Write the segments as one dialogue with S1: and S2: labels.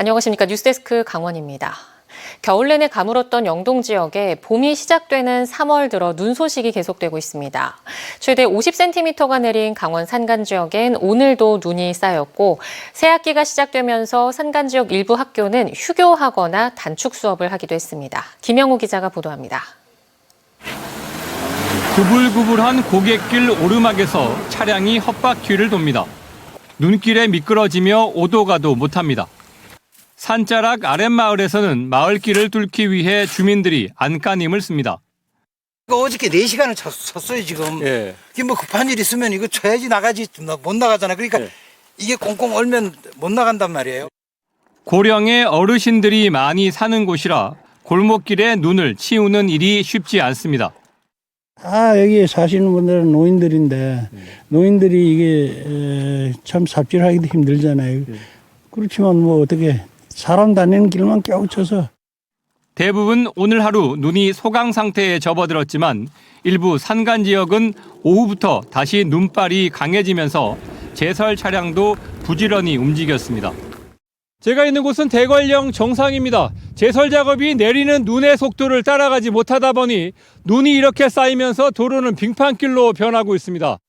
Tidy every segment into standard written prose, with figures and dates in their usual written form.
S1: 안녕하십니까. 뉴스데스크 강원입니다. 겨울 내내 가물었던 영동 지역에 봄이 시작되는 3월 들어 눈 소식이 계속되고 있습니다. 최대 50cm가 내린 강원 산간 지역엔 오늘도 눈이 쌓였고 새학기가 시작되면서 산간 지역 일부 학교는 휴교하거나 단축 수업을 하기도 했습니다. 김영호 기자가 보도합니다.
S2: 구불구불한 고갯길 오르막에서 차량이 헛바퀴를 돕니다. 눈길에 미끄러지며 오도 가도 못합니다. 산자락 아랫마을에서는 마을길을 뚫기 위해 주민들이 안간힘을 씁니다.
S3: 어저께 4시간을 쳤어요, 지금.
S2: 예.
S3: 이게 뭐 급한 일 있으면 이거 쳐야지 나가지, 못 나가잖아. 그러니까 이게 꽁꽁 얼면 못 나간단 말이에요.
S2: 고령의 어르신들이 많이 사는 곳이라 골목길에 눈을 치우는 일이 쉽지 않습니다.
S4: 여기 사시는 분들은 노인들인데 노인들이 이게 참 삽질하기도 힘들잖아요. 그렇지만 뭐 어떻게 사람 다니는 길만 겨우 쳐서.
S2: 대부분 오늘 하루 눈이 소강 상태에 접어들었지만 일부 산간 지역은 오후부터 다시 눈발이 강해지면서 제설 차량도 부지런히 움직였습니다. 제가 있는 곳은 대관령 정상입니다. 제설 작업이 내리는 눈의 속도를 따라가지 못하다 보니 눈이 이렇게 쌓이면서 도로는 빙판길로 변하고 있습니다.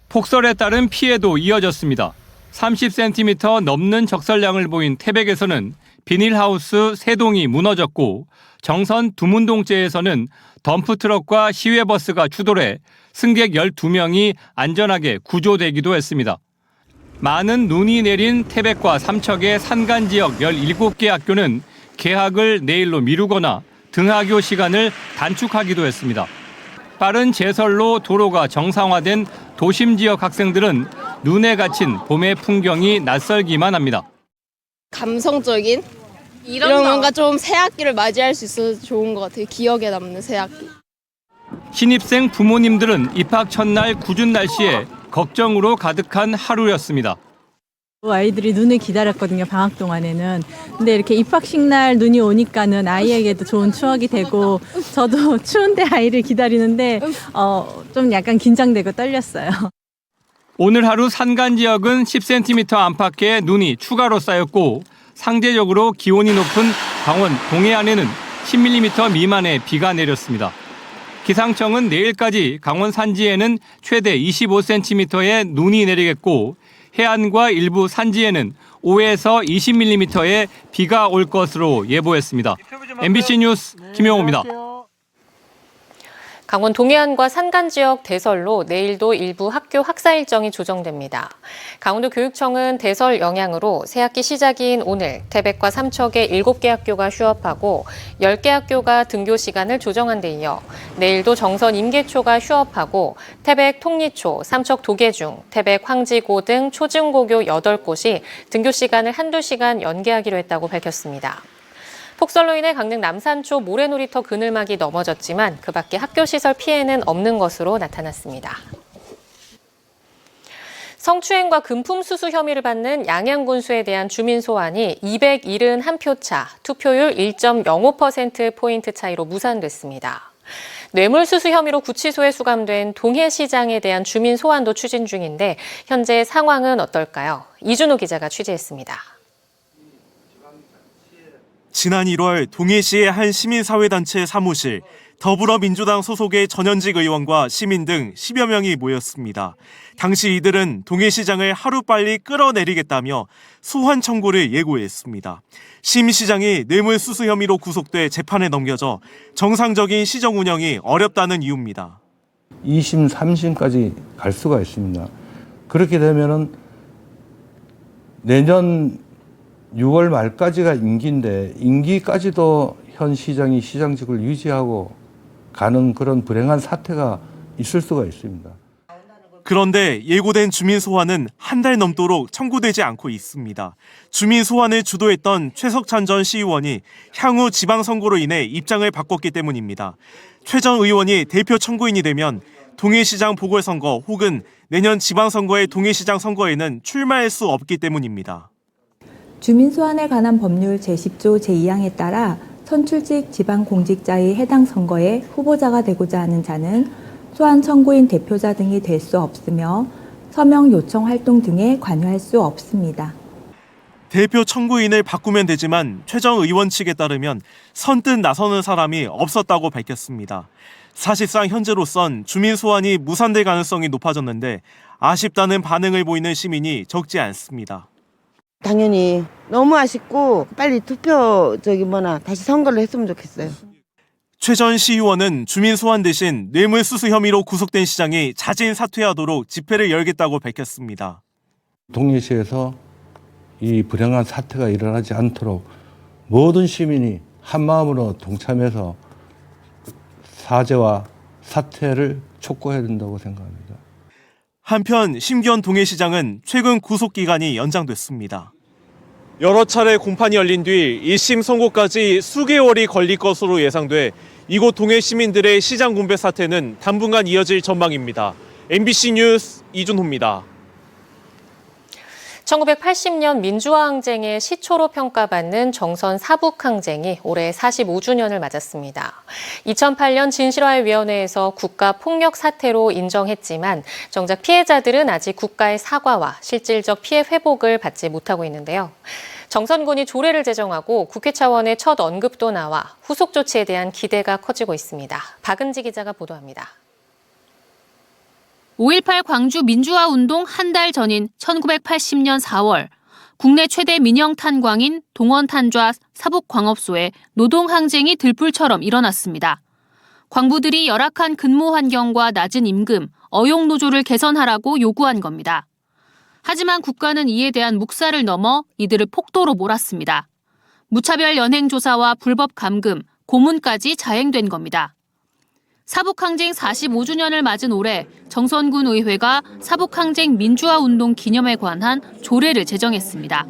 S2: 폭설에 따른 피해도 이어졌습니다. 30cm 넘는 적설량을 보인 태백에서는 비닐하우스 3동이 무너졌고 정선 두문동째에서는 덤프트럭과 시외버스가 추돌해 승객 12명이 안전하게 구조되기도 했습니다. 많은 눈이 내린 태백과 삼척의 산간 지역 17개 학교는 개학을 내일로 미루거나 등하교 시간을 단축하기도 했습니다. 빠른 제설로 도로가 정상화된 도심 지역 학생들은 눈에 갇힌 봄의 풍경이 낯설기만 합니다.
S5: 감성적인 이런 뭔가 좀 새학기를 맞이할 수 있어서 좋은 것 같아요. 기억에 남는 새학기.
S2: 신입생 부모님들은 입학 첫날 궂은 날씨에 걱정으로 가득한 하루였습니다.
S6: 아이들이 눈을 기다렸거든요, 방학 동안에는. 근데 이렇게 입학식 날 눈이 오니까는 아이에게도 좋은 추억이 되고 저도 추운데 아이를 기다리는데 좀 약간 긴장되고 떨렸어요.
S2: 오늘 하루 산간 지역은 10cm 안팎의 눈이 추가로 쌓였고 상대적으로 기온이 높은 강원 동해안에는 10mm 미만의 비가 내렸습니다. 기상청은 내일까지 강원 산지에는 최대 25cm의 눈이 내리겠고 해안과 일부 산지에는 5에서 20mm의 비가 올 것으로 예보했습니다. MBC 뉴스 김영호입니다.
S1: 강원 동해안과 산간 지역 대설로 내일도 일부 학교 학사 일정이 조정됩니다. 강원도 교육청은 대설 영향으로 새학기 시작인 오늘 태백과 삼척의 7개 학교가 휴업하고 10개 학교가 등교 시간을 조정한 데 이어 내일도 정선 임계초가 휴업하고 태백 통리초, 삼척 도계중, 태백 황지고 등 초중고교 8곳이 등교 시간을 한두 시간 연기하기로 했다고 밝혔습니다. 폭설로 인해 강릉 남산초 모래놀이터 그늘막이 넘어졌지만 그 밖에 학교 시설 피해는 없는 것으로 나타났습니다. 성추행과 금품 수수 혐의를 받는 양양군수에 대한 주민 소환이 271표 차, 투표율 1.05%포인트 차이로 무산됐습니다. 뇌물수수 혐의로 구치소에 수감된 동해시장에 대한 주민 소환도 추진 중인데 현재 상황은 어떨까요? 이준호 기자가 취재했습니다.
S7: 지난 1월 동해시의 한 시민사회단체 사무실, 더불어민주당 소속의 전현직 의원과 시민 등 10여 명이 모였습니다. 당시 이들은 동해시장을 하루빨리 끌어내리겠다며 소환 청구를 예고했습니다. 심 시장이 뇌물수수 혐의로 구속돼 재판에 넘겨져 정상적인 시정 운영이 어렵다는 이유입니다.
S8: 2심, 3심까지 갈 수가 있습니다. 그렇게 되면은 내년 6월 말까지가 임기인데 임기까지도 현 시장이 시장직을 유지하고 가는 그런 불행한 사태가 있을 수가 있습니다.
S7: 그런데 예고된 주민 소환은 한 달 넘도록 청구되지 않고 있습니다. 주민 소환을 주도했던 최석찬 전 시의원이 향후 지방선거로 인해 입장을 바꿨기 때문입니다. 최 전 의원이 대표 청구인이 되면 동해시장 보궐선거 혹은 내년 지방선거의 동해시장 선거에는 출마할 수 없기 때문입니다.
S9: 주민 소환에 관한 법률 제10조 제2항에 따라 선출직 지방공직자의 해당 선거에 후보자가 되고자 하는 자는 소환 청구인 대표자 등이 될 수 없으며 서명 요청 활동 등에 관여할 수 없습니다.
S7: 대표 청구인을 바꾸면 되지만 최정 의원 측에 따르면 선뜻 나서는 사람이 없었다고 밝혔습니다. 사실상 현재로선 주민 소환이 무산될 가능성이 높아졌는데 아쉽다는 반응을 보이는 시민이 적지 않습니다.
S10: 당연히 너무 아쉽고 빨리 다시 선거를 했으면 좋겠어요.
S7: 최 전 시의원은 주민 소환 대신 뇌물수수 혐의로 구속된 시장이 자진 사퇴하도록 집회를 열겠다고 밝혔습니다.
S8: 동해시에서 이 불행한 사태가 일어나지 않도록 모든 시민이 한마음으로 동참해서 사죄와 사퇴를 촉구해야 된다고 생각합니다.
S7: 한편 심기현 동해시장은 최근 구속기간이 연장됐습니다. 여러 차례 공판이 열린 뒤 1심 선고까지 수개월이 걸릴 것으로 예상돼 이곳 동해 시민들의 시장 분배 사태는 당분간 이어질 전망입니다. MBC 뉴스 이준호입니다.
S1: 1980년 민주화항쟁의 시초로 평가받는 정선 사북항쟁이 올해 45주년을 맞았습니다. 2008년 진실화위원회에서 국가폭력 사태로 인정했지만 정작 피해자들은 아직 국가의 사과와 실질적 피해 회복을 받지 못하고 있는데요. 정선군이 조례를 제정하고 국회 차원의 첫 언급도 나와 후속 조치에 대한 기대가 커지고 있습니다. 박은지 기자가 보도합니다.
S11: 5.18 광주 민주화운동 한 달 전인 1980년 4월, 국내 최대 민영 탄광인 동원탄좌 사북광업소에 노동항쟁이 들불처럼 일어났습니다. 광부들이 열악한 근무 환경과 낮은 임금, 어용노조를 개선하라고 요구한 겁니다. 하지만 국가는 이에 대한 묵살을 넘어 이들을 폭도로 몰았습니다. 무차별 연행조사와 불법 감금, 고문까지 자행된 겁니다. 사북항쟁 45주년을 맞은 올해 정선군 의회가 사북항쟁 민주화운동 기념에 관한 조례를 제정했습니다.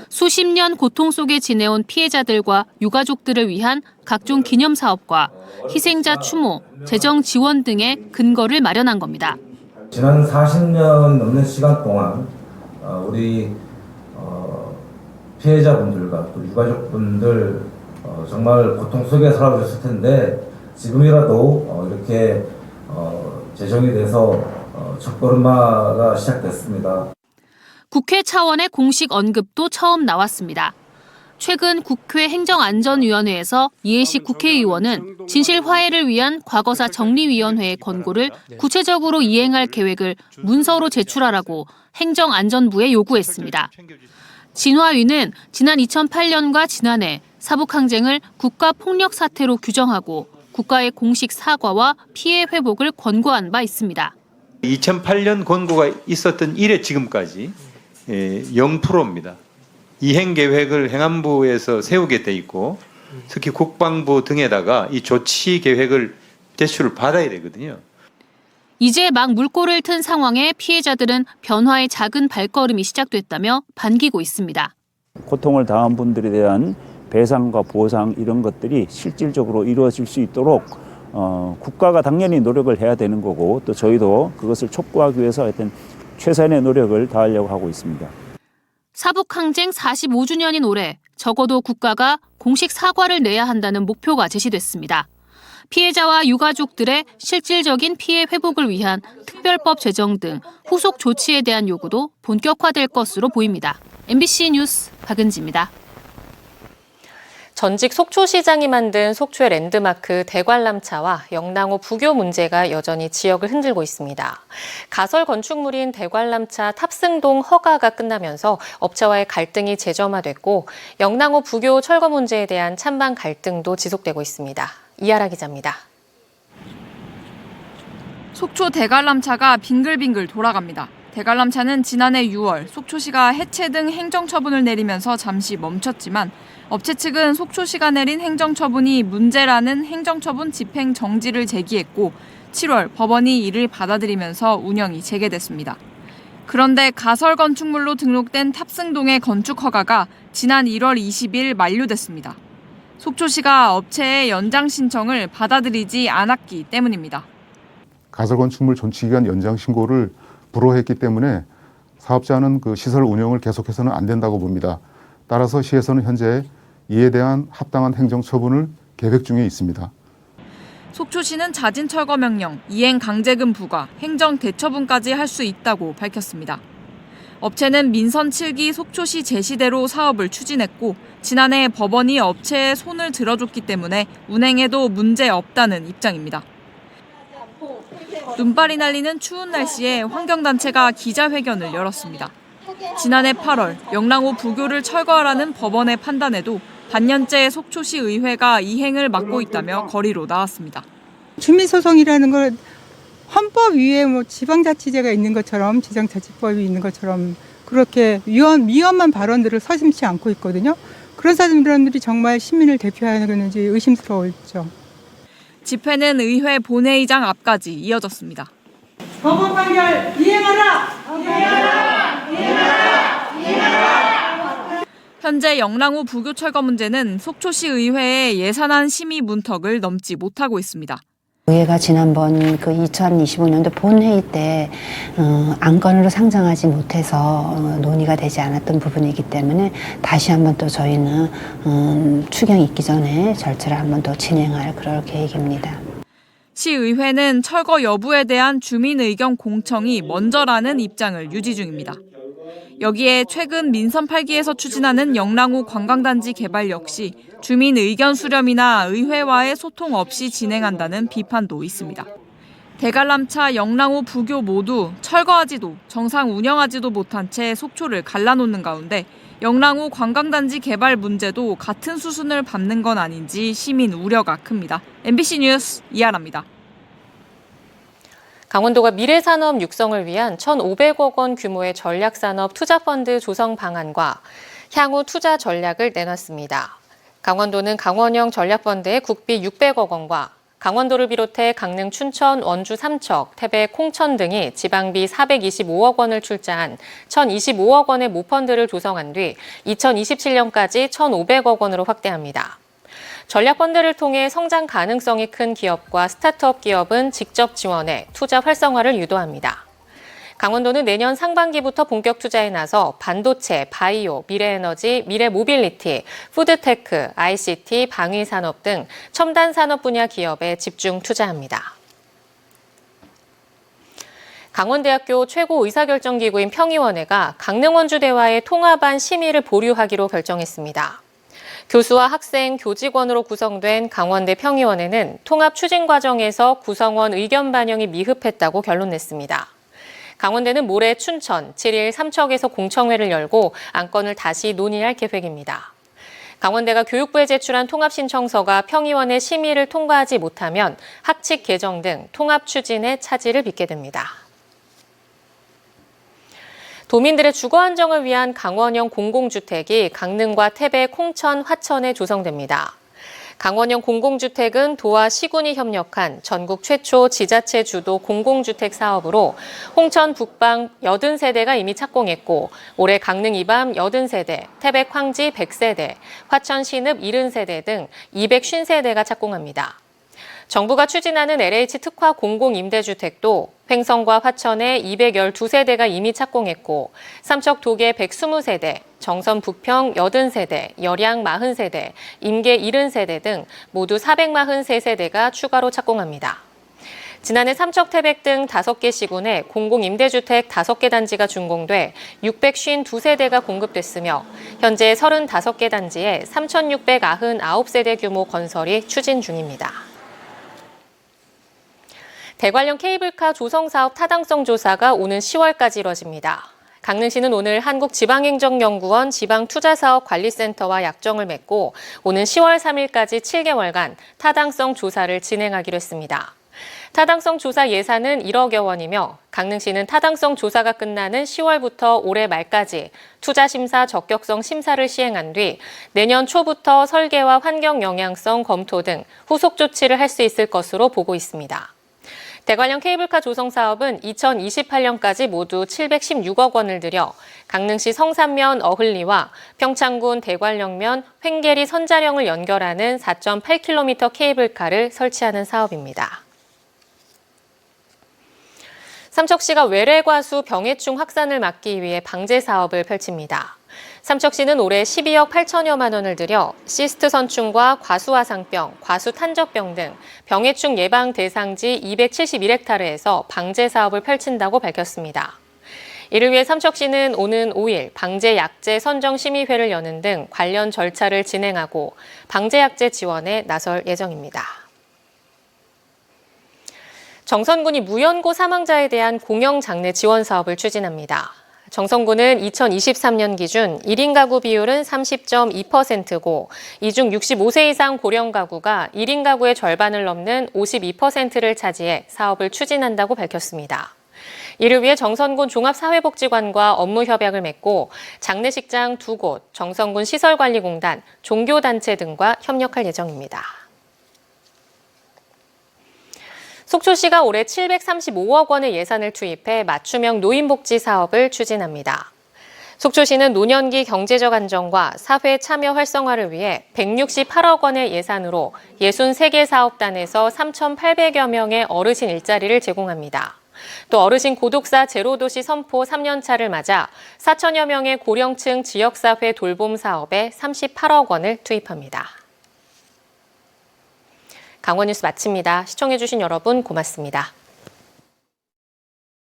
S11: 수십 년 고통 속에 지내온 피해자들과 유가족들을 위한 각종 기념사업과 희생자 추모, 재정 지원 등의 근거를 마련한 겁니다.
S12: 지난 40년 넘는 시간 동안 우리 피해자분들과 또 유가족분들 정말 고통 속에 살아오셨을 텐데 지금이라도 이렇게 제정이 돼서 첫걸음마가 시작됐습니다.
S11: 국회 차원의 공식 언급도 처음 나왔습니다. 최근 국회 행정안전위원회에서 이해식 국회의원은 진실 화해를 위한 과거사 정리위원회의 권고를 구체적으로 이행할 계획을 문서로 제출하라고 행정안전부에 요구했습니다. 진화위는 지난 2008년과 지난해 사북항쟁을 국가폭력 사태로 규정하고 국가의 공식 사과와 피해 회복을 권고한 바 있습니다.
S13: 2008년 권고가 있었던 이래 지금까지 0%입니다. 이행 계획을 행안부에서 세우게 돼 있고 특히 국방부 등에다가 이 조치 계획을 제출을 받아야 되거든요.
S11: 이제 막 물꼬를 튼 상황에 피해자들은 변화의 작은 발걸음이 시작됐다며 반기고 있습니다.
S14: 고통을 당한 분들에 대한 배상과 보상 이런 것들이 실질적으로 이루어질 수 있도록 국가가 당연히 노력을 해야 되는 거고 또 저희도 그것을 촉구하기 위해서 하여튼 최선의 노력을 다하려고 하고 있습니다.
S11: 사북항쟁 45주년인 올해 적어도 국가가 공식 사과를 내야 한다는 목표가 제시됐습니다. 피해자와 유가족들의 실질적인 피해 회복을 위한 특별법 제정 등 후속 조치에 대한 요구도 본격화될 것으로 보입니다. MBC 뉴스 박은지입니다.
S1: 전직 속초시장이 만든 속초의 랜드마크 대관람차와 영랑호 부교 문제가 여전히 지역을 흔들고 있습니다. 가설 건축물인 대관람차 탑승동 허가가 끝나면서 업체와의 갈등이 재점화됐고 영랑호 부교 철거 문제에 대한 찬반 갈등도 지속되고 있습니다. 이하라 기자입니다.
S15: 속초 대관람차가 빙글빙글 돌아갑니다. 대관람차는 지난해 6월 속초시가 해체 등 행정처분을 내리면서 잠시 멈췄지만 업체 측은 속초시가 내린 행정처분이 문제라는 행정처분 집행 정지를 제기했고 7월 법원이 이를 받아들이면서 운영이 재개됐습니다. 그런데 가설 건축물로 등록된 탑승동의 건축 허가가 지난 1월 20일 만료됐습니다. 속초시가 업체의 연장 신청을 받아들이지 않았기 때문입니다.
S16: 가설 건축물 존치기간 연장 신고를 불허했기 때문에 사업자는 그 시설 운영을 계속해서는 안 된다고 봅니다. 따라서 시에서는 현재 이에 대한 합당한 행정처분을 계획 중에 있습니다.
S15: 속초시는 자진 철거 명령, 이행 강제금 부과, 행정 대처분까지 할 수 있다고 밝혔습니다. 업체는 민선 7기 속초시 제시대로 사업을 추진했고 지난해 법원이 업체에 손을 들어줬기 때문에 운행에도 문제 없다는 입장입니다. 눈발이 날리는 추운 날씨에 환경단체가 기자회견을 열었습니다. 지난해 8월 영랑호 부교를 철거하라는 법원의 판단에도 반년째 속초시 의회가 이행을 막고 있다며 거리로 나왔습니다.
S17: 주민소송이라는 걸 헌법 위에 뭐 지방자치제가 있는 것처럼 지방자치법이 있는 것처럼 그렇게 위험한 발언들을 서슴지 않고 있거든요. 그런 사람들이 정말 시민을 대표하는지 의심스러웠죠.
S15: 집회는 의회 본회의장 앞까지 이어졌습니다.
S17: 법원 판결 이행하라! 이행하라! 이행하라! 이행하라!
S15: 현재 영랑호 부교 철거 문제는 속초시 의회의 예산안 심의 문턱을 넘지 못하고 있습니다.
S18: 의회가 지난번 그 2025년도 본회의 때 안건으로 상정하지 못해서 논의가 되지 않았던 부분이기 때문에 다시 한번 또 저희는 추경이 있기 전에 절차를 한번 더 진행할 그럴 계획입니다.
S15: 시의회는 철거 여부에 대한 주민 의견 공청이 먼저라는 입장을 유지 중입니다. 여기에 최근 민선 8기에서 추진하는 영랑호 관광단지 개발 역시 주민 의견 수렴이나 의회와의 소통 없이 진행한다는 비판도 있습니다. 대관람차 영랑호 부교 모두 철거하지도 정상 운영하지도 못한 채 속초를 갈라놓는 가운데 영랑호 관광단지 개발 문제도 같은 수순을 밟는 건 아닌지 시민 우려가 큽니다. MBC 뉴스 이하라입니다.
S1: 강원도가 미래산업 육성을 위한 1,500억 원 규모의 전략산업 투자펀드 조성 방안과 향후 투자 전략을 내놨습니다. 강원도는 강원형 전략펀드에 국비 600억 원과 강원도를 비롯해 강릉, 춘천, 원주, 삼척, 태백, 홍천 등이 지방비 425억 원을 출자한 1,025억 원의 모펀드를 조성한 뒤 2027년까지 1,500억 원으로 확대합니다. 전략펀드를 통해 성장 가능성이 큰 기업과 스타트업 기업은 직접 지원해 투자 활성화를 유도합니다. 강원도는 내년 상반기부터 본격 투자에 나서 반도체, 바이오, 미래에너지, 미래모빌리티, 푸드테크, ICT, 방위산업 등 첨단 산업 분야 기업에 집중 투자합니다. 강원대학교 최고 의사결정기구인 평의원회가 강릉 원주대와의 통합안 심의를 보류하기로 결정했습니다. 교수와 학생, 교직원으로 구성된 강원대 평의원회는 통합 추진 과정에서 구성원 의견 반영이 미흡했다고 결론냈습니다. 강원대는 모레 춘천, 7일 삼척에서 공청회를 열고 안건을 다시 논의할 계획입니다. 강원대가 교육부에 제출한 통합 신청서가 평의원회 심의를 통과하지 못하면 학칙 개정 등 통합 추진에 차질을 빚게 됩니다. 도민들의 주거 안정을 위한 강원형 공공주택이 강릉과 태백, 홍천, 화천에 조성됩니다. 강원형 공공주택은 도와 시군이 협력한 전국 최초 지자체 주도 공공주택 사업으로 홍천 북방 80세대가 이미 착공했고 올해 강릉 이밤 80세대, 태백 황지 100세대, 화천 신읍 70세대 등 250세대가 착공합니다. 정부가 추진하는 LH 특화 공공임대주택도 횡성과 화천에 212세대가 이미 착공했고 삼척 도계 120세대, 정선 북평 80세대, 열양 40세대, 임계 70세대 등 모두 443세대가 추가로 착공합니다. 지난해 삼척 태백 등 5개 시군에 공공임대주택 5개 단지가 준공돼 652세대가 공급됐으며 현재 35개 단지에 3,699세대 규모 건설이 추진 중입니다. 대관령 케이블카 조성사업 타당성 조사가 오는 10월까지 이뤄집니다. 강릉시는 오늘 한국지방행정연구원 지방투자사업관리센터와 약정을 맺고 오는 10월 3일까지 7개월간 타당성 조사를 진행하기로 했습니다. 타당성 조사 예산은 1억여 원이며 강릉시는 타당성 조사가 끝나는 10월부터 올해 말까지 투자심사 적격성 심사를 시행한 뒤 내년 초부터 설계와 환경 영향성 검토 등 후속 조치를 할 수 있을 것으로 보고 있습니다. 대관령 케이블카 조성 사업은 2028년까지 모두 716억 원을 들여 강릉시 성산면 어흘리와 평창군 대관령면 횡계리 선자령을 연결하는 4.8km 케이블카를 설치하는 사업입니다. 삼척시가 외래과수 병해충 확산을 막기 위해 방제 사업을 펼칩니다. 삼척시는 올해 12억 8천여만 원을 들여 시스트 선충과 과수화상병, 과수탄저병 등 병해충 예방 대상지 271헥타르에서 방제 사업을 펼친다고 밝혔습니다. 이를 위해 삼척시는 오는 5일 방제약제 선정심의회를 여는 등 관련 절차를 진행하고 방제약제 지원에 나설 예정입니다. 정선군이 무연고 사망자에 대한 공영장례 지원 사업을 추진합니다. 정선군은 2023년 기준 1인 가구 비율은 30.2%고 이 중 65세 이상 고령 가구가 1인 가구의 절반을 넘는 52%를 차지해 사업을 추진한다고 밝혔습니다. 이를 위해 정선군 종합사회복지관과 업무 협약을 맺고 장례식장 2곳, 정선군 시설관리공단, 종교단체 등과 협력할 예정입니다. 속초시가 올해 735억 원의 예산을 투입해 맞춤형 노인복지 사업을 추진합니다. 속초시는 노년기 경제적 안정과 사회 참여 활성화를 위해 168억 원의 예산으로 63개 사업단에서 3,800여 명의 어르신 일자리를 제공합니다. 또 어르신 고독사 제로도시 선포 3년차를 맞아 4천여 명의 고령층 지역사회 돌봄 사업에 38억 원을 투입합니다. 강원 뉴스 마칩니다. 시청해주신 여러분 고맙습니다.